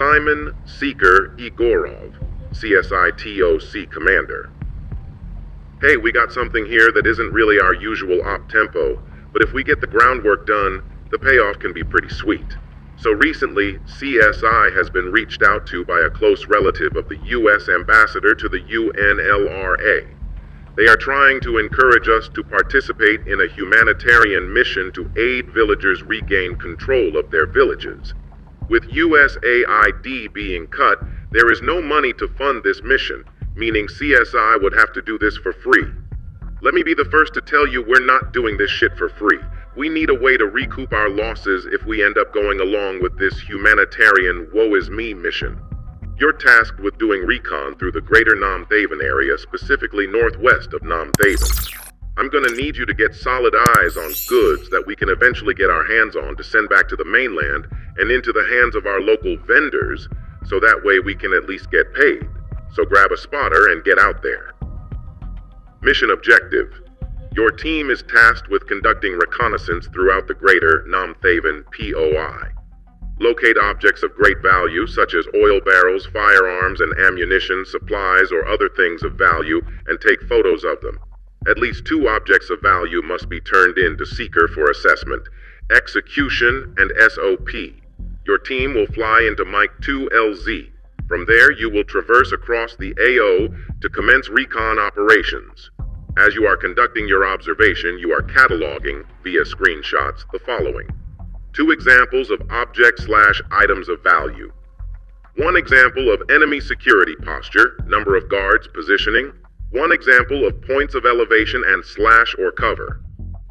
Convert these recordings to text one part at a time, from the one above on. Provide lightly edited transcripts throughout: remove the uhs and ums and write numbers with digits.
Simon Seeker Igorov, CSITOC Commander. Hey, we got something here that isn't really our usual op tempo, but if we get the groundwork done, the payoff can be pretty sweet. So recently, CSI has been reached out to by a close relative of the U.S. ambassador to the UNLRA. They are trying to encourage us to participate in a humanitarian mission to aid villagers regain control of their villages. With USAID being cut, there is no money to fund this mission, meaning CSI would have to do this for free. Let me be the first to tell you we're not doing this shit for free. We need a way to recoup our losses if we end up going along with this humanitarian woe-is-me mission. You're tasked with doing recon through the greater Nam Thaven area, specifically northwest of Nam Thaven. I'm gonna need you to get solid eyes on goods that we can eventually get our hands on to send back to the mainland and into the hands of our local vendors, so that way we can at least get paid. So grab a spotter and get out there. Mission objective. Your team is tasked with conducting reconnaissance throughout the greater Nam Thaven POI. Locate objects of great value such as oil barrels, firearms and ammunition, supplies, or other things of value and take photos of them. At least 2 objects of value must be turned in to Seeker for assessment. Execution and SOP. Your team will fly into Mike 2LZ. From there, you will traverse across the AO to commence recon operations. As you are conducting your observation, you are cataloging, via screenshots, the following. 2 examples of objects/items of value. 1 example of enemy security posture, number of guards, positioning. 1 example of points of elevation and slash or cover.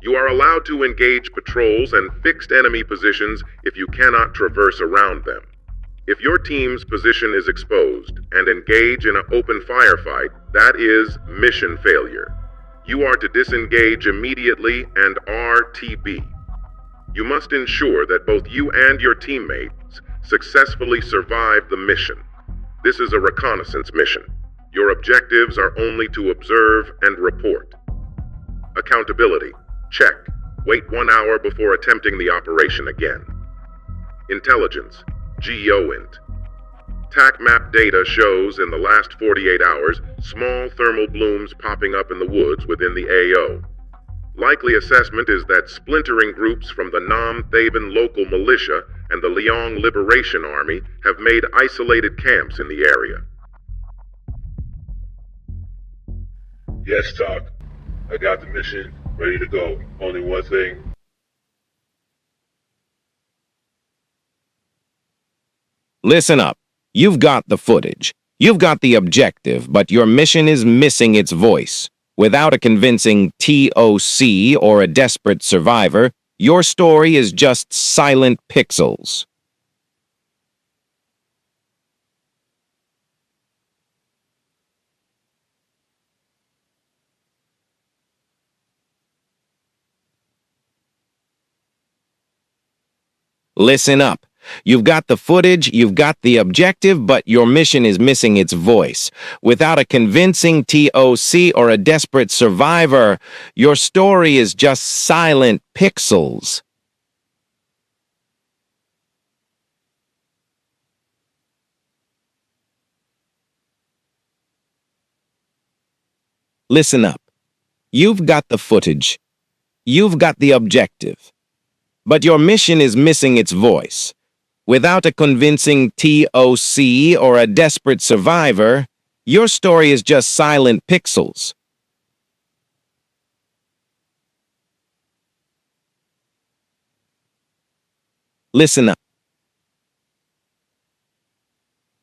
You are allowed to engage patrols and fixed enemy positions if you cannot traverse around them. If your team's position is exposed and engage in an open firefight, that is mission failure. You are to disengage immediately and RTB. You must ensure that both you and your teammates successfully survive the mission. This is a reconnaissance mission. Your objectives are only to observe and report. Accountability. Check. Wait 1 hour before attempting the operation again. Intelligence. GeoInt. TAC map data shows in the last 48 hours small thermal blooms popping up in the woods within the AO. Likely assessment is that splintering groups from the Nam Thaven local militia and the Liang Liberation Army have made isolated camps in the area. Yes, Doc. I got the mission ready to go. Only one thing. Listen up. You've got the footage. You've got the objective, but your mission is missing its voice. Without a convincing TOC or a desperate survivor, your story is just silent pixels. Listen up. You've got the footage, you've got the objective, but your mission is missing its voice. Without a convincing TOC or a desperate survivor, your story is just silent pixels. Listen up. You've got the footage. You've got the objective. But your mission is missing its voice. Without a convincing TOC or a desperate survivor, your story is just silent pixels. Listen up.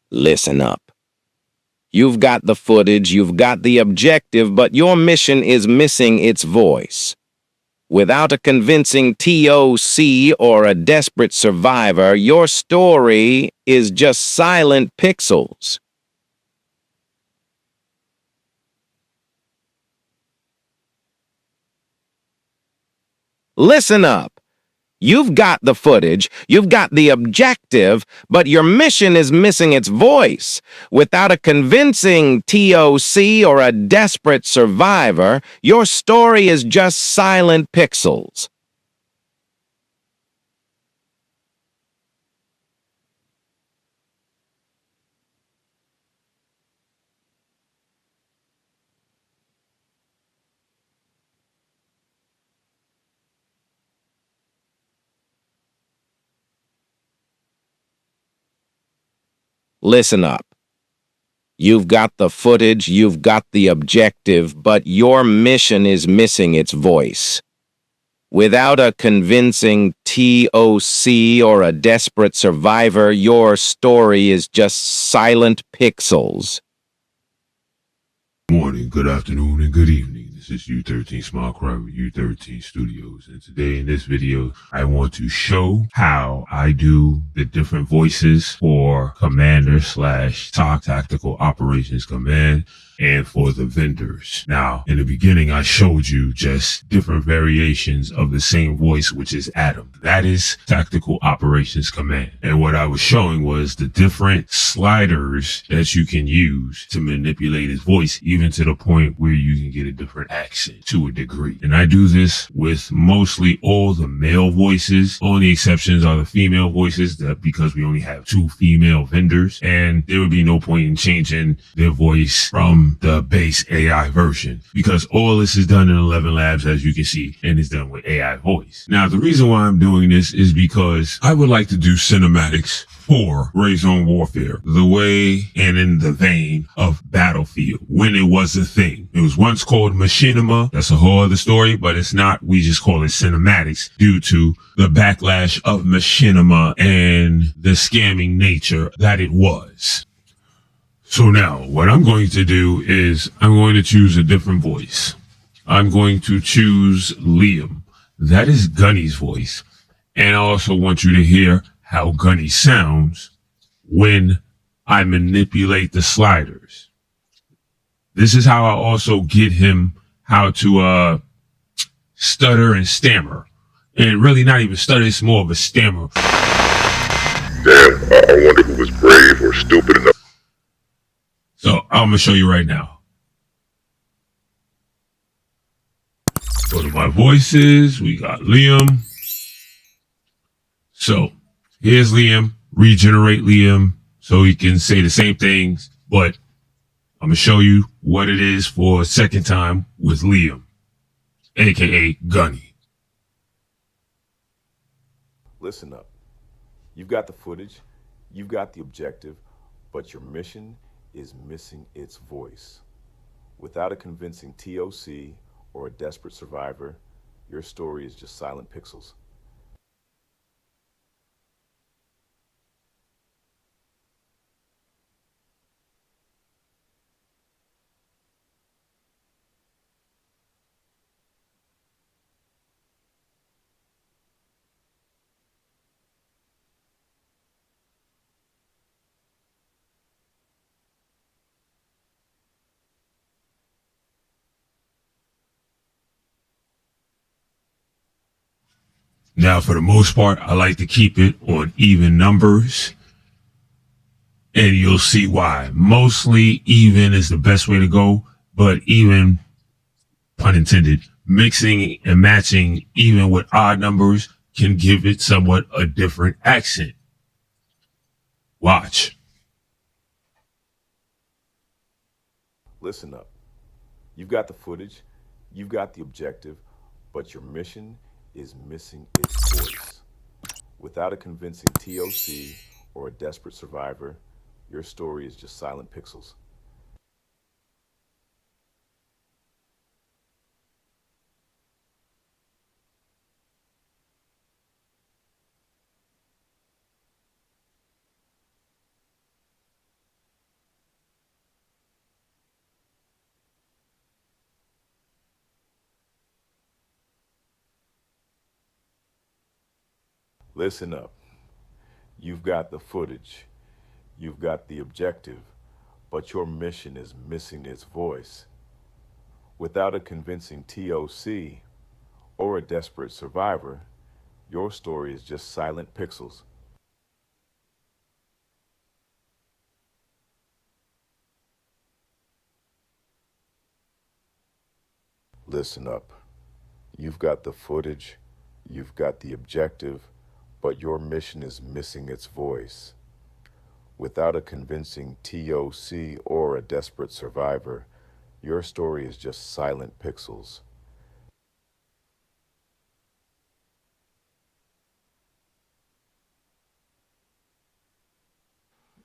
Listen up. You've got the footage, you've got the objective, but your mission is missing its voice. Without a convincing TOC or a desperate survivor, your story is just silent pixels. Listen up. You've got the footage, you've got the objective, but your mission is missing its voice. Without a convincing TOC or a desperate survivor, your story is just silent pixels. Listen up. You've got the footage, you've got the objective, but your mission is missing its voice. Without a convincing TOC or a desperate survivor, your story is just silent pixels. Morning, good afternoon, and good evening. This is U13 Small Cry with U13 Studios, and today in this video, I want to show how I do the different voices for Commander / TOC Tactical Operations Command and for the vendors. Now, in the beginning, I showed you just different variations of the same voice, which is Adam. That is Tactical Operations Command. And what I was showing was the different sliders that you can use to manipulate his voice, even to the point where you can get a different accent to a degree. And I do this with mostly all the male voices. Only exceptions are the female voices, that because we only have 2 female vendors, and there would be no point in changing their voice from the base AI version, because all this is done in 11 Labs, as you can see, and it's done with AI voice. Now, the reason why I'm doing this is because I would like to do cinematics for Gray Zone Warfare, the way and in the vein of Battlefield, when it was a thing. It was once called machinima. That's a whole other story, but it's not. We just call it cinematics due to the backlash of machinima and the scamming nature that it was. So now what I'm going to do is I'm going to choose a different voice. I'm going to choose Liam. That is Gunny's voice. And I also want you to hear how Gunny sounds when I manipulate the sliders. This is how I also get him how to stutter and stammer. And really not even stutter, it's more of a stammer. Damn, I wonder who was brave or stupid enough. So I'm gonna show you right now. Go to my voices, we got Liam. So here's Liam, regenerate Liam so he can say the same things, but I'm gonna show you what it is for a second time with Liam, aka Gunny. Listen up. You've got the footage, you've got the objective, but your mission is missing its voice. Without a convincing TOC or a desperate survivor, your story is just silent pixels. Now, for the most part, I like to keep it on even numbers, and you'll see why. Mostly even is the best way to go, but even, pun intended, mixing and matching even with odd numbers can give it somewhat a different accent. Watch. Listen up. You've got the footage, you've got the objective, but your mission is missing its voice. Without a convincing TOC or a desperate survivor, your story is just silent pixels. Listen up. You've got the footage, you've got the objective, but your mission is missing its voice. Without a convincing TOC or a desperate survivor, your story is just silent pixels. Listen up. You've got the footage, you've got the objective, but your mission is missing its voice. Without a convincing TOC or a desperate survivor, your story is just silent pixels.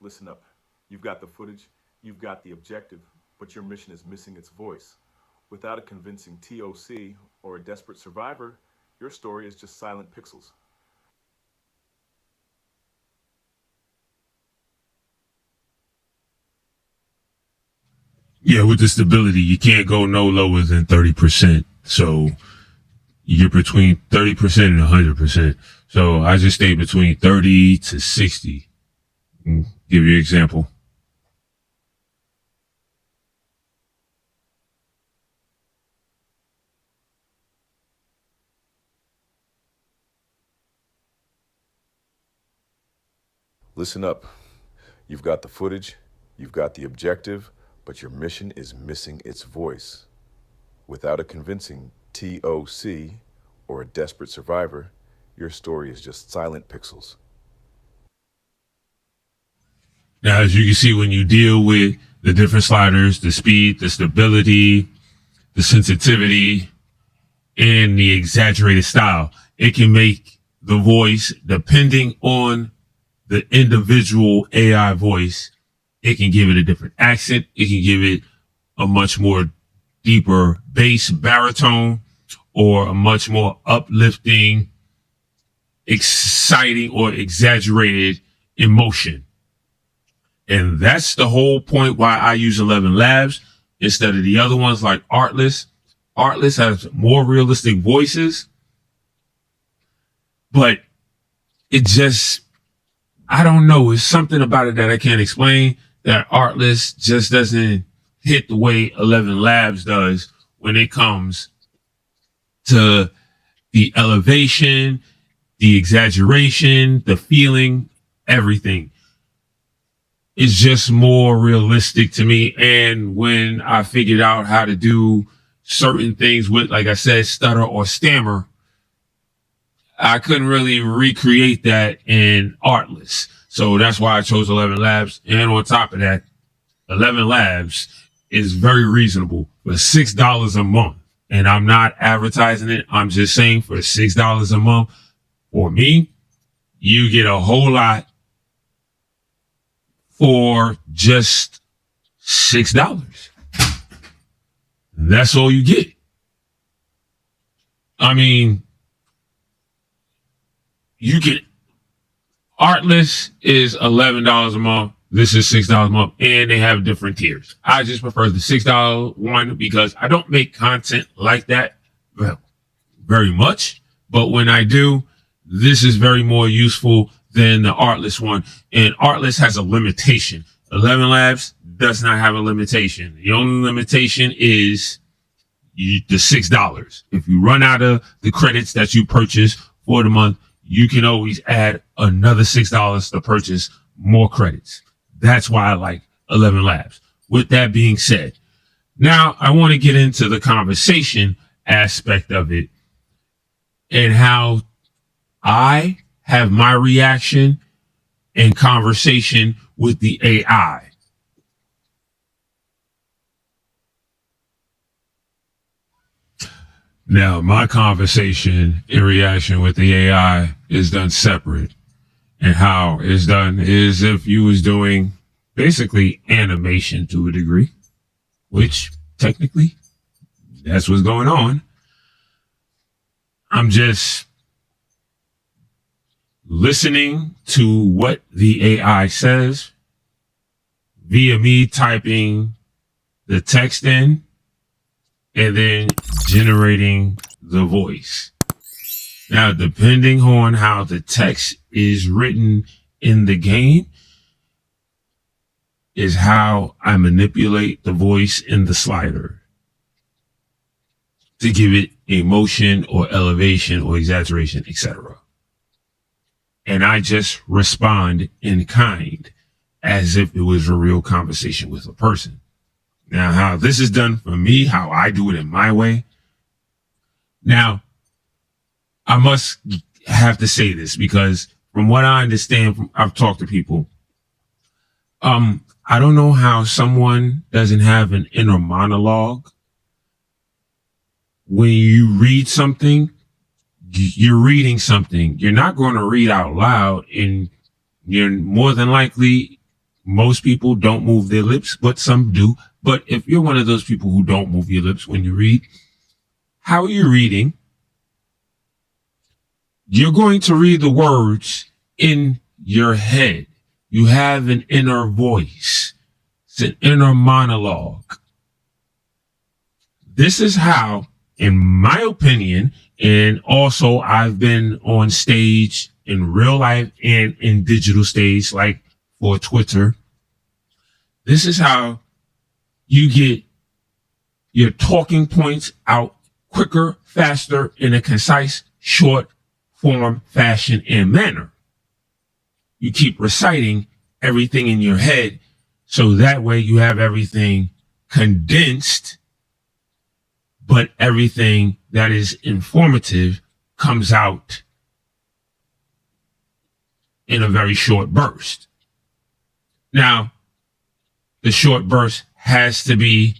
Listen up. You've got the footage, you've got the objective, but your mission is missing its voice. Without a convincing TOC or a desperate survivor, your story is just silent pixels. Yeah, with the stability, you can't go no lower than 30%. So you're between 30% and 100%. So I just stay between 30 to 60. Give you an example. Listen up. You've got the footage, you've got the objective, but your mission is missing its voice. Without a convincing TOC or a desperate survivor, your story is just silent pixels. Now, as you can see, when you deal with the different sliders, the speed, the stability, the sensitivity, and the exaggerated style, it can make the voice, depending on the individual AI voice, it can give it a different accent. It can give it a much more deeper bass baritone, or a much more uplifting, exciting, or exaggerated emotion. And that's the whole point why I use 11 Labs instead of the other ones like Artless. Artless has more realistic voices, but it just, I don't know. It's something about it that I can't explain, that Artless just doesn't hit the way 11 Labs does when it comes to the elevation, the exaggeration, the feeling, everything. It's just more realistic to me. And when I figured out how to do certain things with, like I said, stutter or stammer, I couldn't really recreate that in Artless. So that's why I chose 11 Labs. And on top of that, 11 Labs is very reasonable for $6 a month. And I'm not advertising it. I'm just saying for $6 a month, for me, you get a whole lot for just $6. That's all you get. I mean, you get Artless is $11 a month. This is $6 a month, and they have different tiers. I just prefer the $6 one because I don't make content like that very much. But when I do, this is very more useful than the Artless one. And Artless has a limitation. 11 Labs does not have a limitation. The only limitation is the $6. If you run out of the credits that you purchase for the month, you can always add another $6 to purchase more credits. That's why I like 11 Labs. With that being said, now I want to get into the conversation aspect of it and how I have my reaction and conversation with the AI. Now, my conversation and reaction with the AI is done separate. And how it's done is if you was doing basically animation to a degree, which technically that's what's going on. I'm just listening to what the AI says via me typing the text in and then generating the voice. Now, depending on how the text is written in the game is how I manipulate the voice in the slider to give it emotion or elevation or exaggeration, etc. And I just respond in kind as if it was a real conversation with a person. Now, how this is done for me, how I do it in my way. Now, I must have to say this because from what I understand, I've talked to people. I don't know how someone doesn't have an inner monologue. When you read something, you're reading something. You're not going to read out loud, and you're more than likely, Most people don't move their lips, but some do. But if you're one of those people who don't move your lips when you read, how are you reading? You're going to read the words in your head. You have an inner voice. It's an inner monologue. This is how, in my opinion, and also I've been on stage in real life and in digital stage, like for Twitter. This is how you get your talking points out quicker, faster, in a concise, short form, fashion, and manner. You keep reciting everything in your head, so that way you have everything condensed, but everything that is informative comes out in a very short burst. Now, the short burst has to be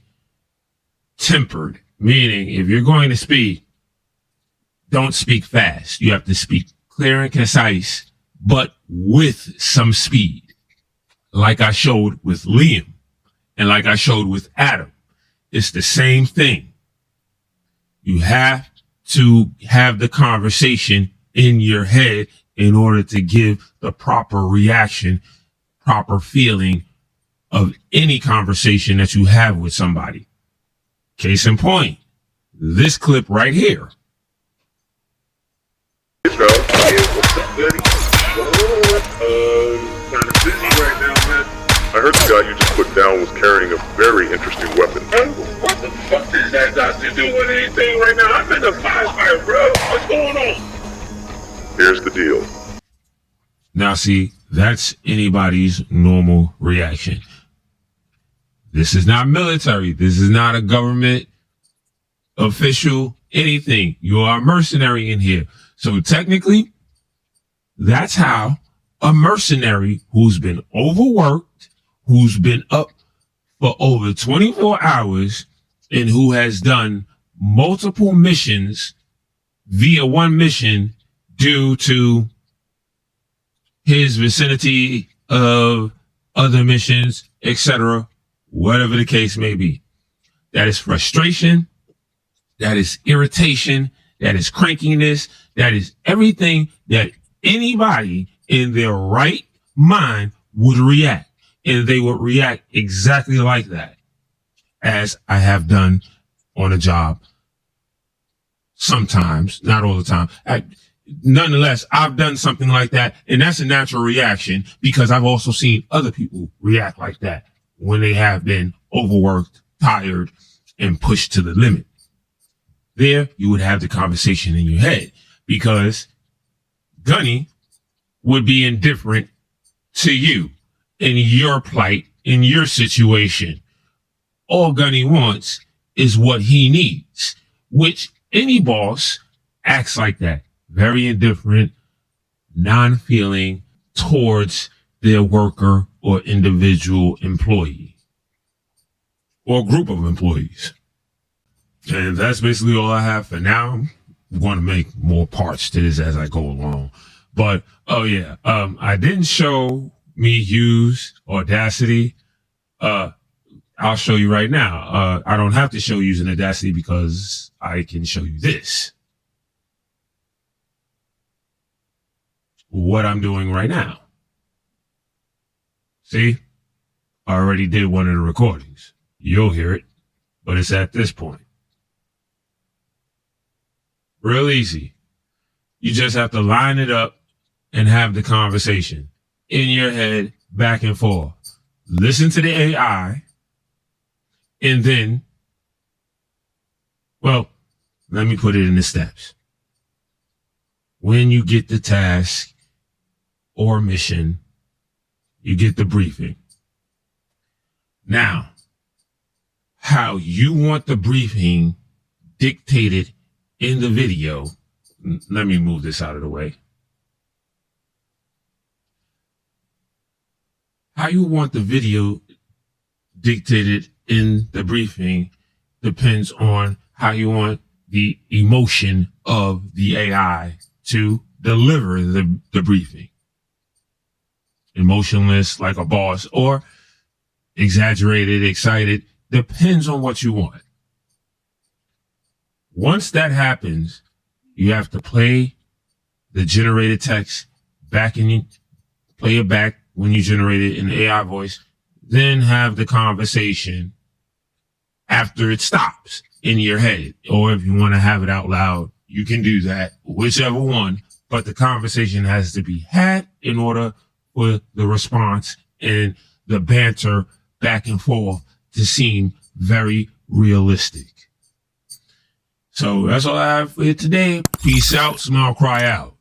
tempered, meaning if you're going to speak, don't speak fast. You have to speak clear and concise, but with some speed, like I showed with Liam and like I showed with Adam. It's the same thing. You have to have the conversation in your head in order to give the proper reaction, proper feeling of any conversation that you have with somebody. Case in point, this clip right here. What's up, buddy? Kind of busy right now, man. I heard the guy you just put down was carrying a very interesting weapon. What the fuck does that got to do with anything right now? I'm in a firefight, bro. What's going on? Here's the deal. Now, see, that's anybody's normal reaction. This is not military. This is not a government official, anything. You are a mercenary in here. So technically, that's how a mercenary who's been overworked, who's been up for over 24 hours, and who has done multiple missions via one mission due to his vicinity of other missions, etc., whatever the case may be. That is frustration. That is irritation. That is crankiness. That is everything that anybody in their right mind would react. And they would react exactly like that, as I have done on a job. Sometimes, not all the time. Nonetheless, I've done something like that, and that's a natural reaction because I've also seen other people react like that when they have been overworked, tired, and pushed to the limit. There, you would have the conversation in your head because Gunny would be indifferent to you in your plight, in your situation. All Gunny wants is what he needs, which any boss acts like that. Very indifferent, non-feeling towards their worker or individual employee or group of employees. And that's basically all I have for now. I'm going to make more parts to this as I go along. But, oh yeah, I didn't show me use Audacity. I'll show you right now. I don't have to show you using Audacity because I can show you this. What I'm doing right now. See, I already did one of the recordings. You'll hear it, but it's at this point. Real easy. You just have to line it up and have the conversation in your head, back and forth. Listen to the AI, and then, well, let me put it in the steps. When you get the task or mission, you get the briefing. Now, how you want the briefing dictated in the video, let me move this out of the way. How you want the video dictated in the briefing depends on how you want the emotion of the AI to deliver the briefing. emotionless like a boss, or exaggerated, excited. Depends on what you want. Once that happens, you have to play the generated text back play it back when you generate it in the AI voice, then have the conversation after it stops in your head. Or if you want to have it out loud, you can do that, whichever one, but the conversation has to be had in order for the response and the banter back and forth to seem very realistic. So that's all I have for you today. Peace out, smile, cry out.